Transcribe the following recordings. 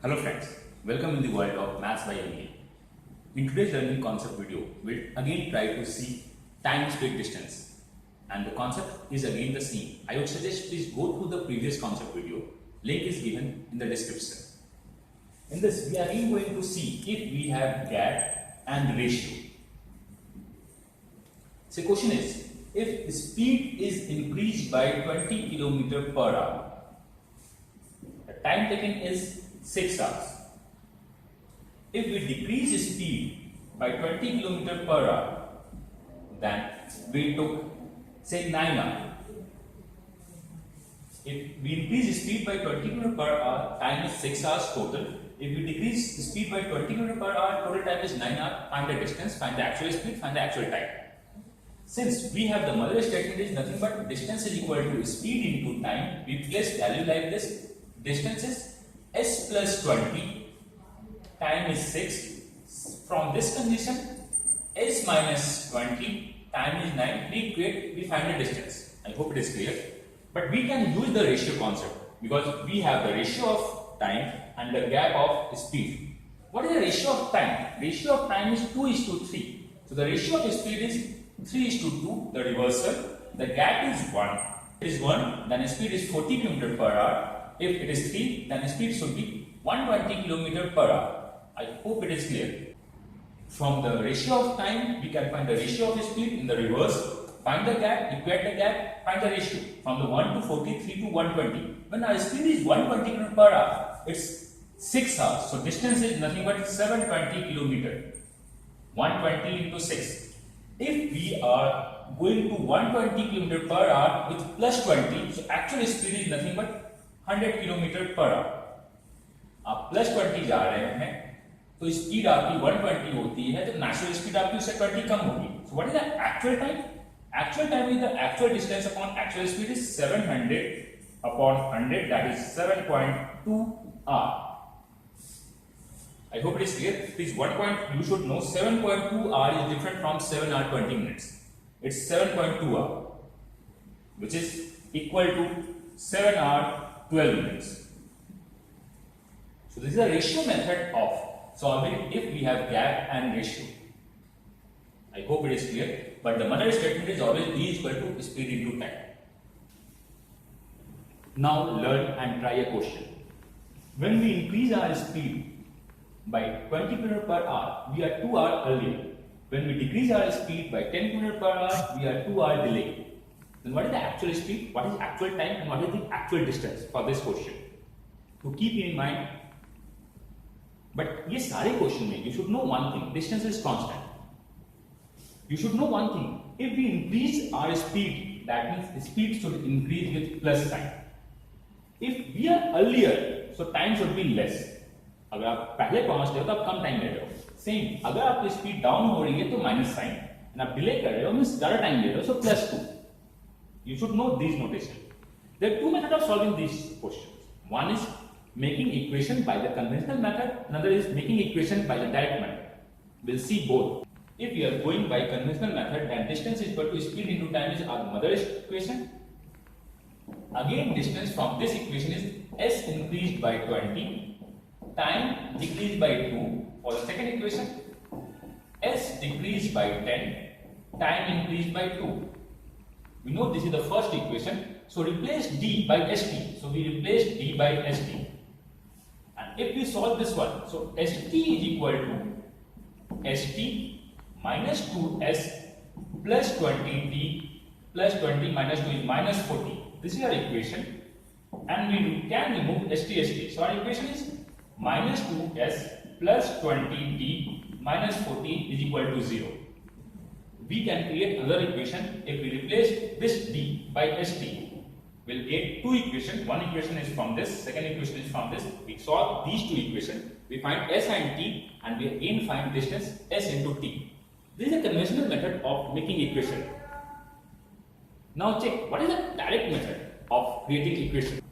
Hello friends, welcome in the world of Maths by MBA. In today's learning concept video, we'll again try to see time, speed, distance. And the concept is again the same. I would suggest please go through the previous concept video. Link is given in the description. In this, we are again going to see if we have gap and ratio. So the question is, if speed is increased by 20 km per hour, the time taken is 6 hours. If we decrease speed by 20 km per hour, then we took say 9 hours. If we increase speed by 20 km per hour, time is 6 hours total. If we decrease speed by 20 km per hour, total time is 9 hours. Find the distance, find the actual speed, find the actual time. Since we have the mother statement is nothing but distance is equal to speed into time, we place value like this. Distance is s plus 20, time is 6. From this condition, s minus 20, time is 9. We find the distance. I hope it is clear. But we can use the ratio concept because we have the ratio of time and the gap of speed. What is the ratio of time? Ratio of time is 2:3. So the ratio of speed is 3:2. The reversal. The gap is 1. It is 1. Then speed is 40 km per hour. If it is 3, then speed should be 120 km per hour. I hope it is clear. From the ratio of time, we can find the ratio of speed in the reverse. Find the gap, equate the gap, find the ratio. From the 1 to 40, 3 to 120. When our speed is 120 km per hour, it's 6 hours. So distance is nothing but 720 km. 120 into 6. If we are going to 120 km per hour with plus 20, so actual speed is nothing but 100 km per hour. आप plus 20 जा रहे हैं तो speed आपकी 120 होती है तो natural speed आपकी उससे 20 कम होगी. So what is the actual time? Actual time is the actual distance upon actual speed is 700 upon 100, that is 7.2 hour. I hope it is clear. Please, one point you should know: 7.2 hour is different from 7 hour 20 minutes. It's 7.2 hour, which is equal to 7 hour 12 minutes. So this is a ratio method of solving if we have gap and ratio. I hope it is clear. But the mother statement is always B is equal to speed into time. Now learn and try a question. When we increase our speed by 20 km per hour, we are 2 hours earlier. When we decrease our speed by 10 km per hour, we are 2 hours delayed. Then what is the actual speed, what is actual time, and what is the actual distance for this question? To keep in mind. But ये सारे question में you should know one thing: distance is constant. You should know one thing: if we increase our speed, that means speed should increase with plus sign. If we are earlier, so time should be less. अगर आप पहले पहुंच रहे हो तो आप कम time ले रहे हो. सेम, अगर आपकी स्पीड डाउन हो रही है तो माइनस साइन, एंड आप डिले कर रहे हो मींस ज्यादा टाइम ले रहे हो, so plus 2. You should know these notation. There are two methods of solving these questions. One is making equation by the conventional method. Another is making equation by the direct method. We'll see both. If we are going by conventional method, then distance is equal to speed into time is our mother equation. Again, distance from this equation is s increased by 20, time decreased by 2. For the second equation, s decreased by 10, time increased by 2. We know this is the first equation, so replace d by st. So we replace d by st. And if we solve this one, so st is equal to st minus 2s plus 20t plus 20 minus 2 is minus 40. This is our equation, and we can remove st. So our equation is minus 2s plus 20t minus 40 is equal to 0. We can create another equation. If we replace this d by st, we'll get two equations. One equation is from this, second equation is from this. We solve these two equations. We find s and t, and we again find distance s into t. This is a conventional method of making equation. Now check what is the direct method of creating equation.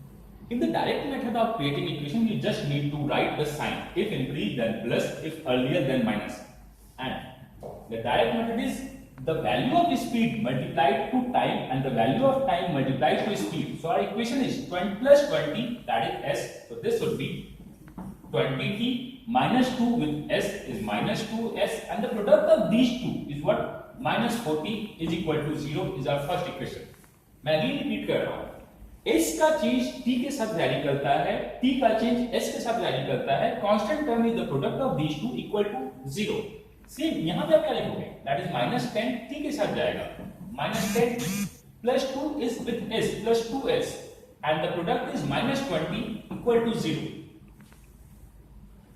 In the direct method of creating equation, you just need to write the sign. If increase, then plus. If earlier, then minus. And the direct method is the value of speed multiplied to time and the value of time multiplied to speed. So our equation is 20 plus 20, that is s. So this would be 20t minus 2 with s is minus 2s, and the product of these two is what? Minus 40 is equal to 0 is our first equation. मैं again repeat कर रहा हूं, s का change t के साथ vary करता है, t का चेंज s के साथ वैरी करता है, constant term is the product of these two equal to 0. Same यहां पे आप क्या लिखोगे? दैट इज माइनस 10 t के साथ जाएगा, minus 10 plus 2 is with s plus 2s, and the product is minus 20 equal to 0.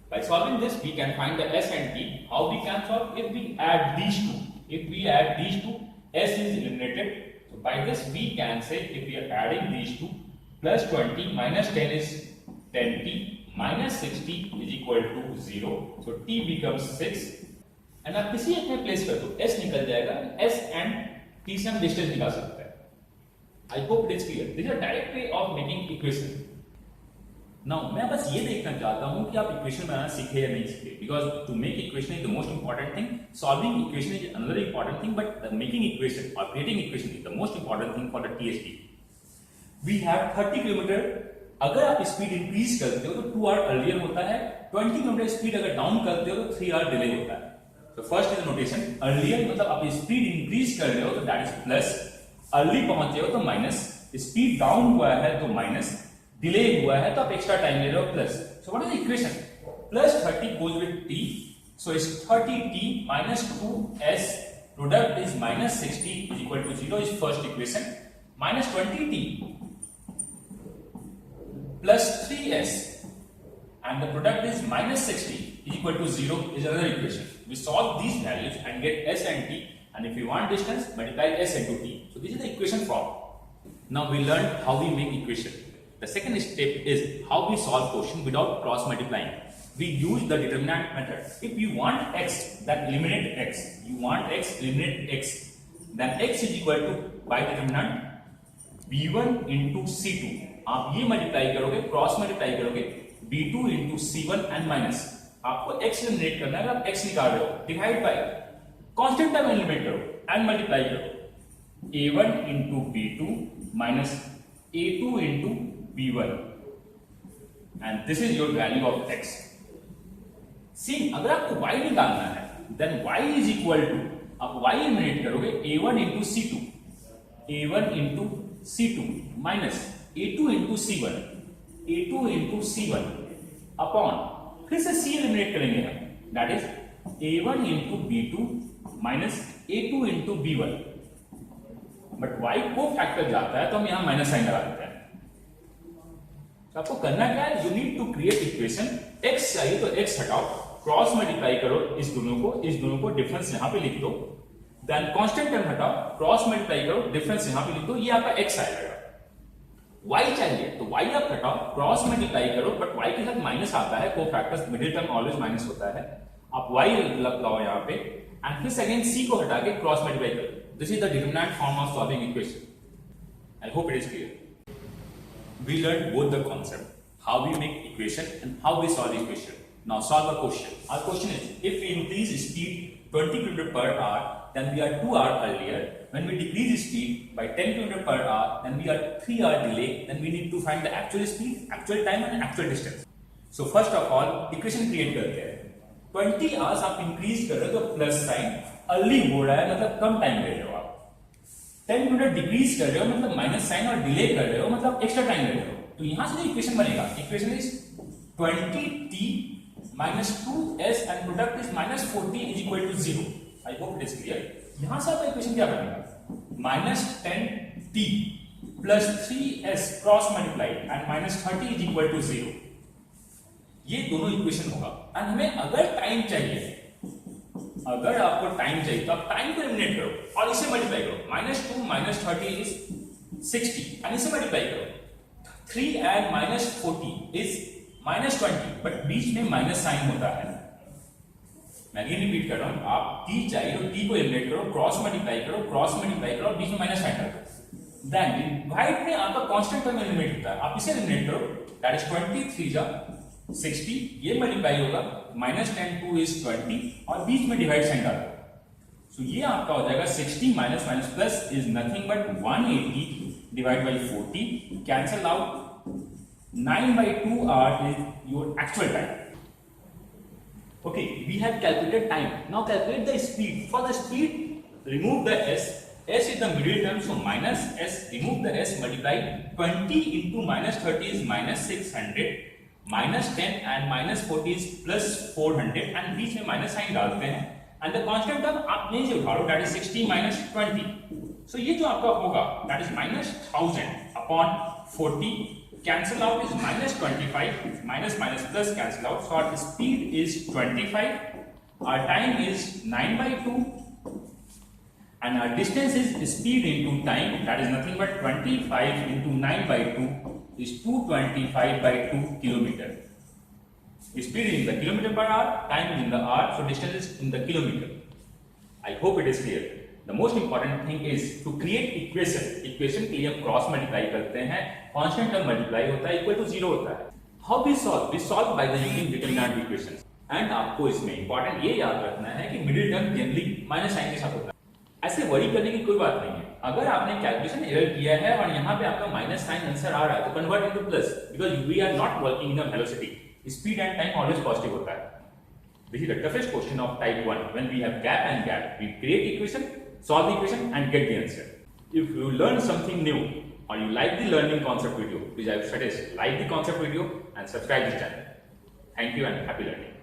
By solving this, we can find the s and t. How we can solve? If we add these two, s is eliminated. So by this we can say, if we are adding these two, plus 20 minus 10 is 10t, minus 60 is equal to 0. So t becomes 6. And आप किसी एक में place कर दो, s निकल जाएगा, s and t से हम डिस्टेंस निकाल सकते हैं. I hope it is clear. This is a direct way of making equation. Now, मैं बस ये देखना चाहता हूँ कि आप इक्वेशन बनाना सीखे या नहीं सीखे, because to make equation is the most important thing, solving equation is another important thing, but making equation और creating equation is the most important thing for the THD. We have 30 kilometre. अगर आप speed increase करते हो तो 2 our earlier होता है, 20 kilometre speed अगर down करते हो तो 3 आवर डिले होता है. तो फर्स्ट इज नोटेशन, अर्लियर मतलब आप स्पीड इंक्रीज कर रहे हो तो दैट इज प्लस, अर्ली पहुंचे हो तो माइनस, स्पीड डाउन हुआ है तो माइनस, डिले हुआ है तो आप एक्स्ट्रा टाइम ले रहे हो plus. So what is equation? Plus 30 goes with t, so it's 30t minus 2s, product is minus 60 is equal to 0 is first equation, minus 20t plus 3s and the product is minus 60 is equal to 0 is another equation. We solve these values and get s and t, and if you want distance, multiply s into t. So this is the equation form. Now we learned how we make equation. The second step is how we solve quotient without cross multiplying. We use the determinant method. If you want x, then eliminate x. You want x, eliminate x. Then x is equal to, by determinant, b1 into c2. आप ये multiply करोगे, cross multiply करोगे, b2 into c1 and minus. आपको x eliminate करना है, आप x निकाल रहे हो, divide by constant term eliminate करो एंड मल्टीप्लाई करो, a1 into b2 minus a2 into b1, and this is your value of x. See, अगर आपको y निकालना है, then y is equal to, आप y एलिमिनेट करोगे, a1 into c2, a1 into c2 minus a2 into c1, a2 into c1 upon, फिर से c eliminate करेंगे हम, that is a1 into b2 minus a2 into b1, but y को factor जाता है तो हम यहां माइनस साइन लगा देते हैं. तो आपको करना क्या है? You need to create equation. x चाहिए तो x हटाओ, क्रॉस मल्टीप्लाई करो इस दोनों को डिफरेंस यहां पे लिख दो, देन कांस्टेंट टर्म हटाओ, क्रॉस मल्टीप्लाई करो, डिफरेंस यहां पे लिख दो, ये आपका x आ जाएगा. y चाहिए तो y आप हटाओ, क्रॉस मल्टीप्लाई करो, बट y के साथ माइनस आता है, cofactors middle term always minus होता है, आप y लगाओ यहां पे, एंड फिर सेकंड c को हटा के क्रॉस मल्टीप्लाई करो. This is the determinant form of solving equation. I hope it is clear. We learned both the concept, how we make equation and how we solve equation. Now solve a question. Our question is, if we increase speed 20 km per hour, then we are 2 hours earlier. When we decrease speed by 10 km per hour, then we are 3 hours delay. Then we need to find the actual speed, actual time and actual distance. So first of all, equation create करते हैं. 20 hours आप increase कर रहे हो तो plus sign, early हो रहा है मतलब कम टाइम ले रहे हो आप, 10 मिनट डिक्रीज कर रहे हो मतलब माइनस साइन, और डिले कर रहे हो मतलब एक्स्ट्रा टाइम ले रहे हो. तो यहां से जो इक्वेशन बनेगा, equation is 20t minus 2s and product is minus 40 is equal to 0. I hope it is clear. यहां से आपका इक्वेशन क्या बनेगा? minus 10t plus 3s cross multiplied and minus 30 is equal to 0. ये दोनों इक्वेशन होगा. And हमें अगर टाइम चाहिए, अगर आपको टाइम चाहिए तो आप टाइम को एलिमिनेट करो और इसे मल्टीप्लाई करो. -2 minus 30 is 60 एंड इसे मल्टीप्लाई करो. 3 and minus 40 is minus 20, but बीच में माइनस साइन होता है. मैं अगेन रिपीट कर रहा हूं, आप t चाहिए तो t को एलिमिनेट करो, क्रॉस मल्टीप्लाई करो और बीच में माइनस साइन रखो. देन डिवाइड में आपका कांस्टेंट टर्म एलिमिनेट होता है, आप इसे एलिमिनेट करो, दैट इज 23 जा 60, ये मल्टीप्लाई होगा, -10 2 is 20 और बीच में डिवाइड साइन डालो. सो ये आपका हो जाएगा 60 minus minus plus is nothing but 180 divide by 40, cancel out. 9/2 hours is your actual time. Okay, we have calculated time. Now calculate the speed. For the speed, remove the s. S is the middle term, so minus s. Remove the s, multiply 20 into minus 30 is minus 600, minus 10 and minus 40 is plus 400, and बीच में minus sign डालते हैं. And the constant term आप नहीं से उठा लो, that is 60 minus 20. So ये जो आपका होगा, that is minus 1000 upon 40. Cancel out is minus 25, minus minus plus cancel out. So our speed is 25, our time is 9 by 2, and our distance is speed into time, that is nothing but 25 into 9 by 2 is 225 by 2 kilometer. Speed is in the kilometer per hour, time is in the hour, so distance is in the kilometer. I hope it is clear. The most important thing is to create equation. Equation के लिए हम cross multiply करते हैं, constant term multiply होता है, equal to 0 होता है. How we solve? We solve by the using determinant equations. And आपको इसमें इंपॉर्टेंट ये याद रखना है कि middle term generally minus sign के साथ होता है. ऐसे वरी करने की कोई बात नहीं है. अगर आपने कैलकुलेशन एरर किया है और यहाँ पे आपका माइनस साइन आंसर आ रहा है, तो convert into plus, because we are not working in a velocity. Speed and time always positive होता है. This is the toughest question of type 1. When we have gap and gap, we create equation, solve the equation and get the answer. If you learn something new or you like the learning concept video, please I suggest like the concept video and subscribe this channel. Thank you and happy learning.